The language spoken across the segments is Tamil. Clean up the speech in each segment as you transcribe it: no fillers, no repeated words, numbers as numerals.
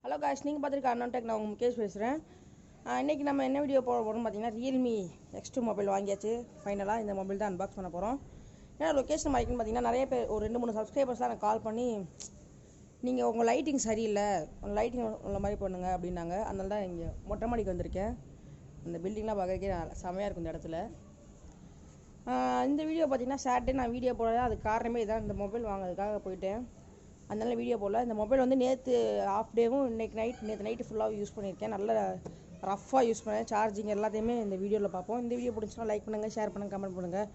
ஹலோ காய்ஸ், நீங்கள் பார்த்துருக்க அண்ணன் டெக், நான் உங்கள் முகேஷ் பேசுகிறேன். இன்றைக்கி நம்ம என்ன வீடியோ போட போகிறோம்னு பார்த்தீங்கன்னா, Realme X2 மொபைல் வாங்கியாச்சு. ஃபைனலாக இந்த மொபைல் தான் அன்பாக்ஸ் பண்ண போகிறோம். ஏன்னா லொக்கேஷன் மாறிக்குன்னு பார்த்தீங்கன்னா, நிறைய பேர் ஒரு 2-3 சப்ஸ்கிரைபர்ஸ்லாம் எனக்கு கால் பண்ணி, நீங்கள் உங்கள் லைட்டிங் சரியில்லை, உங்கள் லைட்டிங் உள்ள மாதிரி பண்ணுங்க அப்படின்னாங்க. அதனால தான் இங்கே மொட்டை மாடிக்கு வந்திருக்கேன். அந்த பில்டிங்லாம் பார்க்கறக்கே செமையாக இருக்கும் இந்த இடத்துல. இந்த வீடியோ பார்த்தீங்கன்னா சாட்டர்டே நான் வீடியோ போடல. அதுக்கு காரணமே இதான், இந்த மொபைல் வாங்குறதுக்காக போயிட்டேன். அதனால வீடியோ போடல. இந்த மொபைல் வந்து நேற்று ஆஃப் டேவும் நேற்று நைட்டு ஃபுல்லாக யூஸ் பண்ணியிருக்கேன். நல்ல ரஃப்பாக யூஸ் பண்ணேன். சார்ஜிங் எல்லாத்தையுமே இந்த வீடியோவில் பார்ப்போம். இந்த வீடியோ பிடிச்சினா லைக் பண்ணுங்கள், ஷேர் பண்ணுங்கள், கமெண்ட் பண்ணுங்கள்.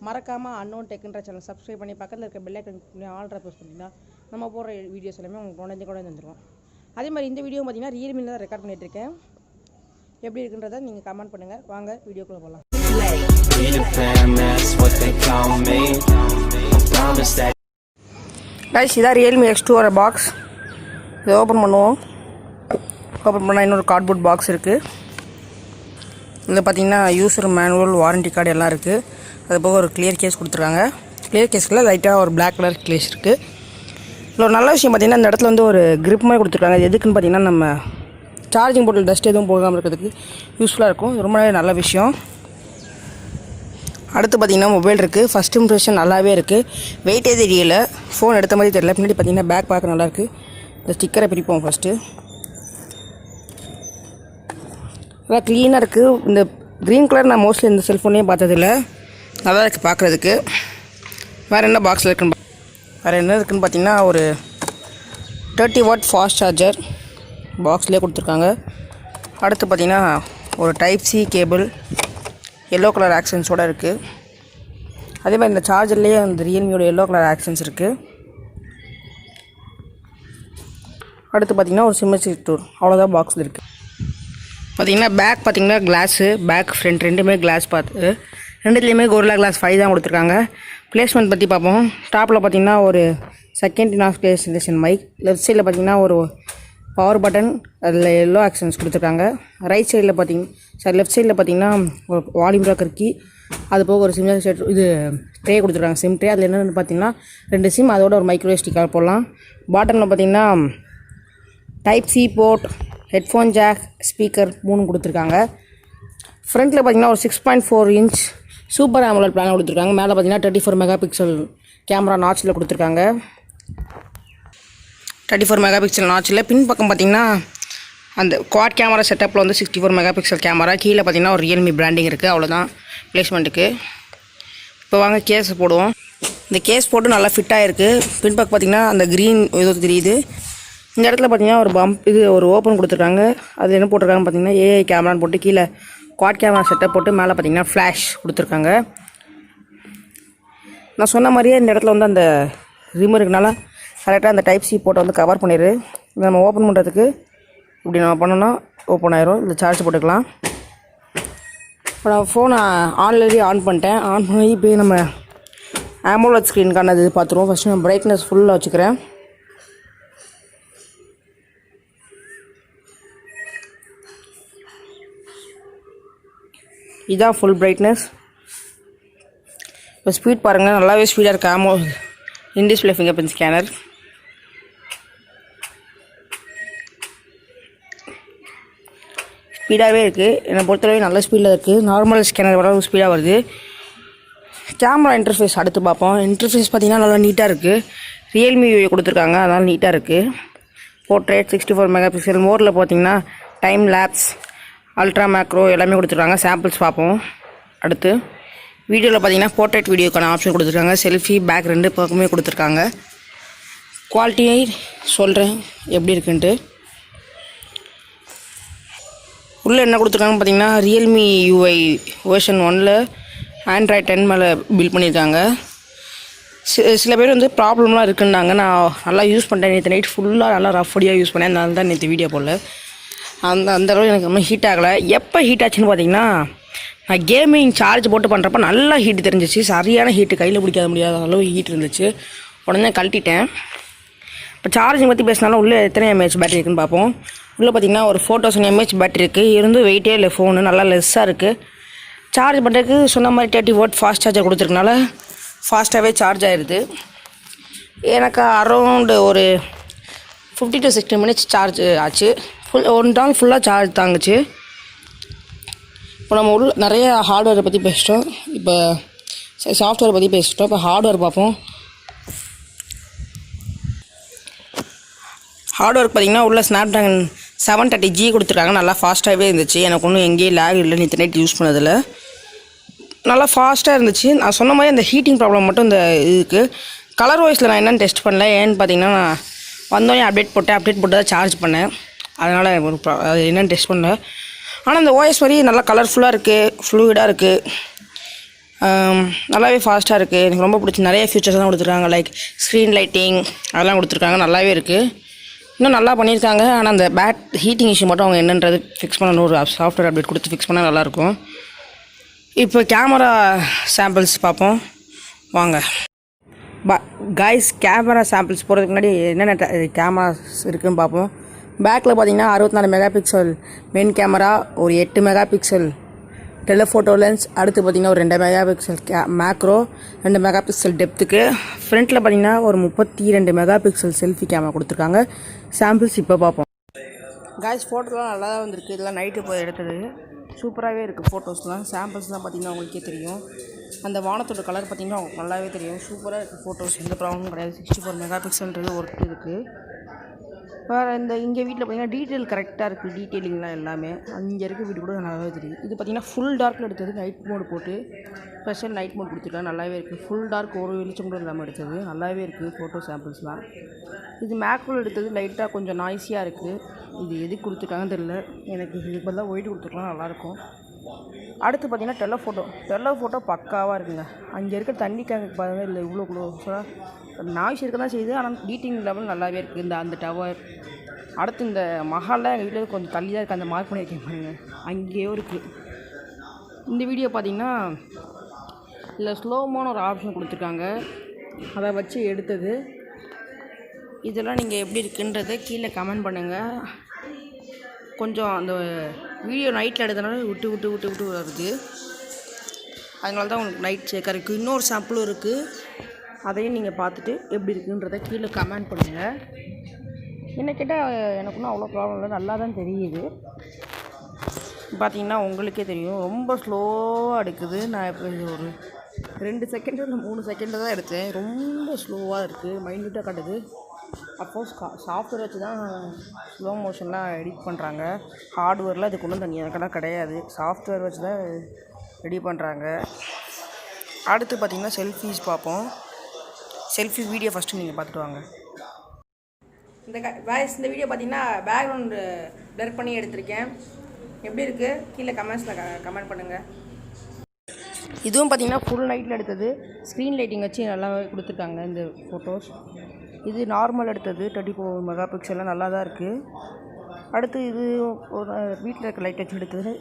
மறக்காமல் அன்னோன் டெக்ன்ற சேனல் சப்ஸ்கிரைப் பண்ணி பக்கத்தில் இருக்க பெல் ஐக்கன் ஆல்ரெடி ப்ரெஸ் பண்ணிங்கன்னா நம்ம போடுற வீடியோஸ் எல்லாமே உங்களுக்கு கொண்டு வந்துருவோம். அதே மாதிரி இந்த வீடியோ பார்த்தீங்கன்னா ரியல்மியில் தான் ரெக்கார்ட் பண்ணிகிட்ருக்கேன். எப்படி இருக்குன்றதை நீங்கள் கமெண்ட் பண்ணுங்கள். வாங்க வீடியோக்குள்ளே போகலாம். கைஸ், இதான் Realme X2 பாக்ஸ். இதை ஓப்பன் பண்ணுவோம். ஓப்பன் பண்ணால் இன்னொரு கார்ட்போர்ட் பாக்ஸ் இருக்குது. இதில் பார்த்தீங்கன்னா யூசர் மேனுவல், வாரண்டி கார்டு எல்லாம் இருக்குது. அது போக ஒரு கிளியர் கேஸ் கொடுத்துருக்காங்க. கிளியர் கேஸில் லைட்டாக ஒரு பிளாக் கலர் கேஸ் இருக்குது. இதில் ஒரு நல்ல விஷயம் பார்த்தீங்கன்னா, இந்த இடத்துல வந்து ஒரு கிரிப் மாதிரி கொடுத்துருக்காங்க. இது எதுக்குன்னு பார்த்தீங்கன்னா, நம்ம சார்ஜிங் போர்ட்டில் டஸ்ட் எதுவும் போகாமல் இருக்கிறதுக்கு யூஸ்ஃபுல்லாக இருக்கும். இது ரொம்ப நல்ல விஷயம். அடுத்து பார்த்திங்கன்னா மொபைல் இருக்குது. ஃபஸ்ட் இம்ப்ரெஷன் நல்லாவே இருக்குது. வெயிட்டே தெரியல, ஃபோன் எடுத்த மாதிரி தெரியல. பின்னாடி பார்த்திங்கன்னா பேக் பார்க்க நல்லாயிருக்கு. இந்த ஸ்டிக்கரை பிரிப்போம் ஃபஸ்ட்டு. நல்லா க்ளீனாக இருக்குது. இந்த க்ரீன் கலர் நான் மோஸ்ட்லி இந்த செல்ஃபோன்லேயும் பார்த்ததில்ல. நல்லா இருக்குது பார்க்குறதுக்கு. வேறு என்ன பாக்ஸில் இருக்குன்னு வேறு என்ன இருக்குதுன்னு பார்த்திங்கன்னா, ஒரு 30 வாட் ஃபாஸ்ட் சார்ஜர் பாக்ஸ்லேயே கொடுத்துருக்காங்க. அடுத்து பார்த்திங்கன்னா ஒரு type C cable yellow colour ஆக்சன்ஸோடு இருக்குது. அதே மாதிரி இந்த சார்ஜர்லேயே அந்த ரியல்மியோட எல்லோ கலர் ஆக்சன்ஸ் இருக்குது. அடுத்து பார்த்திங்கன்னா ஒரு சிம்மர் டூர், அவ்வளோதான் பாக்ஸில் இருக்குது. பார்த்திங்கன்னா பேக் பார்த்திங்கன்னா கிளாஸு, பேக் ஃப்ரண்ட் ரெண்டுமே கிளாஸ் பார்த்து ரெண்டுத்துலேயுமே கோரில்லா கிளாஸ் 5 தான் கொடுத்துருக்காங்க. பிளேஸ்மெண்ட் பற்றி பார்ப்போம். டாப்பில் பார்த்திங்கன்னா ஒரு செகண்ட் இனாஸ் பிளேஸ்டேஷன் மைக். லெஃப்ட் சைடில் பார்த்திங்கன்னா ஒரு பவர் பட்டன், அதில் எல்லோ ஆக்சன்ஸ் கொடுத்துருக்காங்க. ரைட் சைடில் லெஃப்ட் சைடில் பார்த்திங்கன்னா ஒரு வால்யூம் ப்ரோக்கர் கீ, அது போக ஒரு சிம் செட் இது ட்ரே கொடுத்துருக்காங்க. Sim tray. அதில் என்னென்னு பார்த்திங்கன்னா 2 சிம், அதோட ஒரு மைக்ரோ SD கார்டு போடலாம். பாட்டமில் பார்த்திங்கன்னா type C port, headphone jack, speaker 3 கொடுத்துருக்காங்க. ஃப்ரண்ட்டில் பார்த்திங்கன்னா ஒரு 6.4 இன்ச் சூப்பர் AMOLED பிளான் கொடுத்துருக்காங்க. மேலே பார்த்திங்கன்னா 34 மெகா பிக்சல் கேமரா நாச்சில் கொடுத்துருக்காங்க. 34 மெகா பிக்சல் நாச்சில். பின் பக்கம் பார்த்திங்கன்னா அந்த குவாட் கேமரா செட்டப்பில் வந்து 64 மெகா பிக்சல் கேமரா. கீழே பார்த்திங்கன்னா ஒரு ரியல்மி பிராண்டிங் இருக்குது. அவ்வளோதான் பிளேஸ்மெண்ட்டுக்கு. இப்போ வாங்க கேஸ் போடுவோம். இந்த கேஸ் போட்டு நல்லா ஃபிட்டாக இருக்குது. பின்பக்கம் பார்த்திங்கன்னா அந்த க்ரீன் ஏதோ தெரியுது. இந்த இடத்துல பார்த்திங்கன்னா ஒரு பம்ப், இது ஒரு ஓப்பன் கொடுத்துருக்காங்க. அது என்ன போட்டிருக்காங்கன்னு பார்த்திங்கன்னா AI கேமரான்னு போட்டு கீழே குவாட் கேமரா செட்டப் போட்டு மேலே பார்த்திங்கன்னா ஃப்ளாஷ் கொடுத்துருக்காங்க. நான் சொன்ன மாதிரியே இந்த இடத்துல வந்து அந்த ரிமோட் இருக்கனால கரெக்டாக அந்த டைப் சி போட்டை வந்து கவர் பண்ணிடு. இதை நம்ம ஓப்பன் பண்ணுறதுக்கு இப்படி நம்ம பண்ணோன்னா ஓப்பன் ஆயிரும். இந்த சார்ஜ் போட்டுக்கலாம். இப்போ நான் ஃபோனை ஆன்லைன்லேயே ஆன் பண்ணிட்டேன். ஆன் பண்ணி இப்போ நம்ம AMOLED ஸ்க்ரீனுக்கான இது பார்த்துருவோம். ஃபஸ்ட்டு நான் பிரைட்னஸ் ஃபுல்லாக வச்சுக்கிறேன். இதுதான் ஃபுல் பிரைட்னஸ். இப்போ ஸ்பீட் பாருங்கள், நல்லாவே ஸ்பீடாக இருக்குது. AMOLED in display fingerprint scanner. ஸ்பீடாகவே இருக்குது. என்னை பொறுத்தவரை நல்ல ஸ்பீடில் இருக்குது. நார்மல் ஸ்கேனர் வர ஸ்பீடாக வருது. கேமரா இன்டர்ஃபேஸ் அடுத்து பார்ப்போம். இன்டர்ஃபேஸ் பார்த்திங்கன்னா நல்லா நீட்டாக இருக்குது. ரியல்மி கொடுத்துருக்காங்க, அதனால் நீட்டாக இருக்குது. Portrait 64 mega pixel. மோரில் பார்த்திங்கன்னா டைம் லேப்ஸ், அல்ட்ரா மேக்ரோ எல்லாமே கொடுத்துருக்காங்க. சாம்பிள்ஸ் பார்ப்போம். அடுத்து வீடியோவில் பார்த்திங்கன்னா போர்ட்ரேட் வீடியோக்கான ஆப்ஷன் கொடுத்துருக்காங்க. செல்ஃபி, பேக் 2 பக்கமே கொடுத்துருக்காங்க. குவாலிட்டியை சொல்கிறேன் எப்படி இருக்குன்ட்டு. உள்ளே என்ன கொடுத்துருக்காங்கன்னு பார்த்திங்கன்னா ரியல்மி UI வெர்ஷன் 1ல் ஆண்ட்ராய்ட் 10 மேலே பில்ட் பண்ணியிருக்காங்க. சில பேர் வந்து ப்ராப்ளம்லாம் இருக்குன்னாங்க. நான் நல்லா யூஸ் பண்ணிட்டேன். நேற்று நைட் ஃபுல்லாக நல்லா ரஃபடியாக யூஸ் பண்ணேன். அதனால தான் நேற்று வீடியோ போடல. அந்த அளவு எனக்கு ரொம்ப ஹீட் ஆகலை. எப்போ ஹீட் ஆச்சுன்னு பார்த்திங்கன்னா, நான் கேமிங் சார்ஜ் போட்டு பண்ணுறப்ப நல்லா ஹீட் தெரிஞ்சிச்சு. சரியான ஹீட்டு, கையில் பிடிக்காத முடியாத அளவு ஹீட் இருந்துச்சு. உடனே கழட்டிட்டேன். இப்போ சார்ஜிங் பற்றி பேசினாலும் உள்ளே எத்தனை mAh பேட்டரி இருக்குதுன்னு பார்ப்போம். உள்ளே பார்த்திங்கன்னா ஒரு 4000 mAh பேட்டரி இருக்குது. இருந்து வெயிட்டே இல்லை. ஃபோனு நல்லா லெஸ்ஸாக இருக்குது. சார்ஜ் பண்ணுறதுக்கு சொன்ன மாதிரி 30 வாட் ஃபாஸ்ட் சார்ஜர் கொடுத்துருக்கனால ஃபாஸ்ட்டாகவே சார்ஜ் ஆகிடுது. எனக்கு அரௌண்டு ஒரு 50 to 60 மினிட்ஸ் சார்ஜ் ஆச்சு. ஒன் நாள் ஃபுல்லாக சார்ஜ் தாங்குச்சு. இப்போ நம்ம நிறைய ஹார்ட்வேரை பற்றி பேசிட்டோம். இப்போ சாஃப்ட்வேர் பற்றி பேசிட்டோம். இப்போ ஹார்ட்வேர் பார்ப்போம். ஹார்ட்வேர் பார்த்திங்கன்னா உள்ள ஸ்னாப்ட்ராகன் 730G கொடுத்துருக்காங்க. நல்லா ஃபாஸ்ட்டாகவே இருந்துச்சு. எனக்கு ஒன்றும் எங்கேயும் லேக் இல்லை. நேற்று நைட் யூஸ் பண்ணதில் நல்லா ஃபாஸ்ட்டாக இருந்துச்சு. நான் சொன்ன மாதிரி அந்த ஹீட்டிங் ப்ராப்ளம் மட்டும் இந்த இதுக்கு கலர் வாய்ஸில் நான் என்னென்னு டெஸ்ட் பண்ணல. ஏன்னு பார்த்தீங்கன்னா நான் வந்தோடனே அப்டேட் போட்டு தான் சார்ஜ் பண்ணேன். அதனால் ஒரு அது என்னென்னு டெஸ்ட் பண்ணல. ஆனால் இந்த ஓஎஸ் மாதிரி நல்லா கலர்ஃபுல்லாக இருக்குது, ஃப்ளூயிடாக இருக்குது, நல்லாவே ஃபாஸ்ட்டாக இருக்குது. எனக்கு ரொம்ப பிடிச்சி. நிறைய ஃபீச்சர்ஸ் தான் கொடுத்துருக்காங்க. லைக் ஸ்க்ரீன் லைட்டிங் அதெல்லாம் கொடுத்துருக்காங்க. நல்லாவே இருக்குது. இன்னும் நல்லா பண்ணியிருக்காங்க. ஆனால் அந்த ஹீட்டிங் இஷ்யூ மட்டும் அவங்க என்னன்றது ஃபிக்ஸ் பண்ணணும். ஒரு சாஃப்ட்வேர் அப்டேட் கொடுத்து ஃபிக்ஸ் பண்ணால் நல்லாயிருக்கும். இப்போ கேமரா சாம்பிள்ஸ் பார்ப்போம் வாங்க. காய்ஸ், கேமரா சாம்பிள்ஸ் போகிறதுக்கு முன்னாடி என்னென்ன கேமராஸ் இருக்குதுன்னு பார்ப்போம். பேக்கில் பார்த்தீங்கன்னா 64 மெகா பிக்சல் மெயின் கேமரா, ஒரு 8 மெகா பிக்சல் டெலஃபோட்டோ லென்ஸ், அடுத்து பார்த்திங்கன்னா ஒரு 2 mega pixel macro, 2 mega pixel டெப்த்துக்கு. ஃப்ரண்ட்டில் பார்த்திங்கன்னா ஒரு 32 மெகா பிக்சல் செல்ஃபி கேமரா கொடுத்துருக்காங்க. சாம்பிள்ஸ் இப்போ பார்ப்போம். காய்ஸ், ஃபோட்டோலாம் நல்லா தான் வந்திருக்கு. இதெல்லாம் நைட்டு போய் எடுத்தது. சூப்பராகவே இருக்குது ஃபோட்டோஸ்லாம். சாம்பிள்ஸ்லாம் பார்த்திங்கன்னா உங்களுக்கே தெரியும். அந்த வானத்தோட கலர் பார்த்திங்கன்னா நல்லாவே தெரியும். சூப்பராக இருக்குது ஃபோட்டோஸ். எந்த ப்ராப்ளமும் கிடையாது. 64 மெகா பிக்சல்ன்றது ஒர்க் இருக்குது. வேறு இங்கே வீட்டில் பார்த்திங்கன்னா டீட்டெயில் கரெக்டாக இருக்குது. டீட்டெயிலிங்லாம் எல்லாமே இங்கே இருக்க வீடு கூட நல்லாவே தெரியுது. இது பார்த்திங்கன்னா ஃபுல் டார்க்கில் எடுத்தது. நைட் மோடு போட்டு ஸ்பெஷல் நைட் மோட் கொடுத்துருக்காங்க. நல்லாவே இருக்குது. ஃபுல் டார்க் ஒரு வெளிச்சம் கூட இல்லாமல் எடுத்தது. நல்லாவே இருக்குது ஃபோட்டோ சாம்பிள்ஸ்லாம். இது மேக்ரோவில் எடுத்தது. லைட்டாக கொஞ்சம் நாய்ஸியாக இருக்குது. இது எதுக்கு கொடுத்துருக்காங்கன்னு தெரியல. எனக்கு இது பதிலாக ஒயிட் கொடுத்துருக்கலாம் நல்லாயிருக்கும். அடுத்து பார்த்திங்கன்னா டெலஃபோட்டோ பக்காவாக இருக்குங்க. அங்கே இருக்க தண்ணி கேங்கு பாருங்கள். இல்லை இவ்வளோ க்ளோஸாக நாய்ஸ் இருக்க தான் செய்யுது. ஆனால் ஹீட்டிங் லெவல் நல்லாவே இருக்குது. அந்த டவர். அடுத்து இந்த மஹாலில் எங்கள் வீட்டில் கொஞ்சம் தள்ளி தான் இருக்குது. அந்த மார்க் பண்ணியிருக்கேன் பாருங்கள், அங்கேயோ இருக்குது. இந்த வீடியோ பார்த்திங்கன்னா இல்லை ஸ்லோமோன்னு ஒரு ஆப்ஷன் கொடுத்துருக்காங்க. அதை வச்சு எடுத்தது. இதெல்லாம் நீங்கள் எப்படி இருக்குன்றதை கீழே கமெண்ட் பண்ணுங்கள். கொஞ்சம் அந்த வீடியோ நைட்டில் எடுத்தனால விட்டு வருது. அதனால தான் உங்களுக்கு நைட் சேக்காக இருக்குது. இன்னொரு சாம்பிளும் இருக்குது. அதையும் நீங்கள் பார்த்துட்டு எப்படி இருக்குன்றதை கீழே கமெண்ட் பண்ணுங்கள். என்ன கேட்டால் எனக்கு ஒன்றும் அவ்வளோ ப்ராப்ளம் இல்லை. நல்லா தான் தெரியுது. பார்த்திங்கன்னா உங்களுக்கே தெரியும் ரொம்ப ஸ்லோவாக எடுக்குது. நான் இப்போ இது ஒரு 2 செகண்டு இல்லை 3 செகண்டு தான் எடுத்தேன். ரொம்ப ஸ்லோவாக இருக்குது. மைன்யூட்டாக காட்டுது. அப்போஸ் சாஃப்ட்வேர் வச்சு தான் ஸ்லோ மோஷன்லாம் எடிட் பண்ணுறாங்க. ஹார்ட்வேரில் அதுக்கு ஒன்றும் தனியாக கிடையாது. சாஃப்ட்வேர் வச்சு தான் ரெடி பண்ணுறாங்க. அடுத்து பார்த்திங்கன்னா செல்ஃபீஸ் பார்ப்போம். செல்ஃபி வீடியோ ஃபஸ்ட்டு நீங்கள் பார்த்துட்டு வாங்க. இந்த வீடியோ பார்த்திங்கன்னா பேக்ரவுண்டு பிளர் பண்ணி எடுத்திருக்கேன். எப்படி இருக்குது கீழே கமெண்ட்ஸில் கமெண்ட் பண்ணுங்கள். இதுவும் பார்த்திங்கன்னா ஃபுல் நைட்டில் எடுத்தது. ஸ்க்ரீன் லைட்டிங் வச்சு நல்லா கொடுத்துருக்காங்க இந்த ஃபோட்டோஸ். இது நார்மல் எடுத்தது. 34 மெகா பிக்சல்லாம் நல்லா தான் இருக்குது. அடுத்து இது ஒரு வீட்டில் இருக்க லைட் வச்சு எடுத்தது.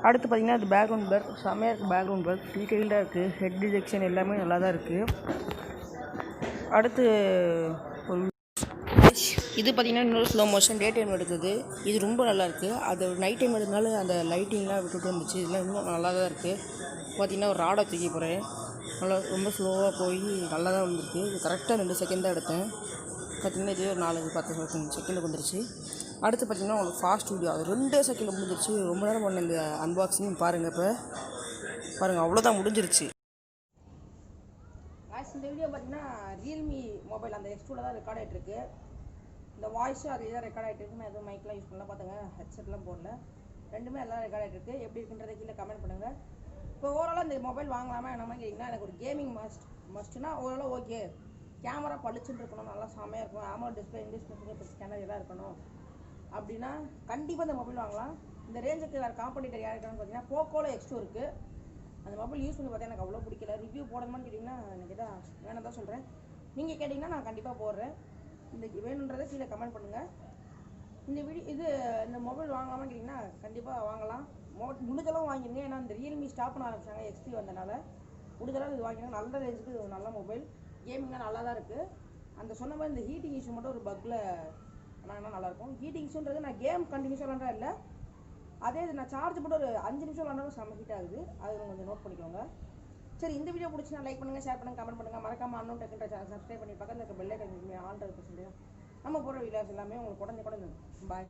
அடுத்து பார்த்திங்கன்னா அது பேக்ரவுண்ட் பிளர் செம்மையாக இருக்குது. பேக்ரவுண்ட் பிளர் டீட்டெயில்டாக இருக்குது. ஹெட் டிடெக்ஷன் எல்லாமே நல்லா தான் இருக்குது. அடுத்து ஒரு இது பார்த்திங்கன்னா இன்னொரு ஸ்லோ மோஷன் டே டைம் எடுத்தது. இது ரொம்ப நல்லாயிருக்கு. அது நைட் டைம் எடுத்தனால அந்த லைட்டிங்லாம் விட்டுட்டு வந்துச்சு. இதெல்லாம் இன்னும் நல்லா தான் இருக்குது. பார்த்திங்கன்னா ஒரு ராடை தூக்கி போகிறேன். நல்லா ரொம்ப ஸ்லோவாக போய் நல்லா தான் வந்துருக்கு. இது கரெக்டாக 2 செகண்ட் தான் எடுத்தேன். பார்த்திங்கன்னா இதே ஒரு 4-10 செகண்டுக்கு வந்துருச்சு. அடுத்து பார்த்திங்கன்னா உங்களுக்கு ஃபாஸ்ட் வீடியோ அது 2 செகண்டில் முடிஞ்சிருச்சு. ரொம்ப நேரம் பண்ண இந்த அன்பாக்சிங் பாருங்கள். இப்போ பாருங்கள், அவ்வளோதான் முடிஞ்சிருச்சு. இந்த வீடியோ பார்த்திங்கன்னா ரியல்மி மொபைல் அந்த X2 தான் ரெக்கார்ட் ஆகிட்டுருக்கு. இந்த வாய்ஸும் அதில் தான் ரெக்கார்ட் ஆகிட்டு இருக்கு. நான் எதுவும் மைக்லாம் யூஸ் பண்ணலாம். பார்த்துங்க, ஹெட்செட்லாம் போடல. ரெண்டுமே எல்லாம் ரெக்கார்ட் ஆகிட்டு இருக்குது. எப்படி இருக்குன்றதை கீழே கமெண்ட் பண்ணுங்கள். இப்போ ஓவராலாக இந்த மொபைல் வாங்கலாமா என்னமா கேட்டிங்கன்னா, எனக்கு ஒரு கேமிங் மஸ்ட்னா ஓரளவு ஓகே. கேமரா பளிச்சுன்னு இருக்கணும், நல்லா செம்மையாக இருக்கணும், ஆமோல்ட் டிஸ்பிளே, இங்கிலீஷ் டிஸ்பிளே, ஸ்கேனர் எல்லாம் இருக்கணும் அப்படின்னா கண்டிப்பாக இந்த மொபைல் வாங்கலாம். இந்த ரேஞ்சுக்கு வேறு காம்படிட்டர் யார் இருக்கான்னு பார்த்தீங்கன்னா போக்கோவில் X2 இருக்குது. அந்த மொபைல் யூஸ் பண்ணி பார்த்தா எனக்கு அவ்வளோ பிடிக்கல. ரிவ்யூ போடணுமான்னு கேட்டிங்கன்னா எனக்கு கேட்டால் வேணும் தான் சொல்கிறேன். நீங்கள் கேட்டிங்கன்னா நான் கண்டிப்பாக போடுறேன். இந்த வேணுன்றதை கீழே கமெண்ட் பண்ணுங்கள். இந்த மொபைல் வாங்கலாமான்னு கேட்டிங்கன்னா கண்டிப்பாக வாங்கலாம். முடிஞ்சளவு வாங்கிடுங்க. ஏன்னா இந்த ரியல்மி ஸ்டாப் பண்ண ஆரம்பிச்சாங்க X3 வந்தனால. முடிஞ்சளவு இது வாங்கிடுங்க. நல்ல ரேஞ்சுக்கு இது நல்ல மொபைல். கேமிங்லாம் நல்லா தான் இருக்குது. அந்த சொன்ன மாதிரி இந்த ஹீட்டிங் இஷ்யூ மட்டும் ஒரு பக்கில் ஆனால் நல்லாயிருக்கும். ஹீட்டிங் இஷ்யூன்றது நான் கேம் கண்டினியூஸாக விளாண்டா இல்லை. அதே இது நான் சார்ஜ் போட்டு ஒரு 5 நிமிஷம் விளாண்டாலும் செம்ம ஹீட் ஆகுது. அது கொஞ்சம் நோட் பண்ணிக்கோங்க. சரி, இந்த வீடியோ பிடிச்சினா லைக் பண்ணுங்கள், ஷேர் பண்ணுங்கள், கமெண்ட் பண்ணுங்கள். மறக்காமல் அன்னோன் டெக்னிக்கல் சேனல் சப்ஸ்கிரைப் பண்ணி பக்கத்தில் இருக்க பெல் ஐக்கான் ஆல் இருக்குது. நம்ம போகிற வீடியோஸ் எல்லாமே உங்களுக்கு உடனே பாய்.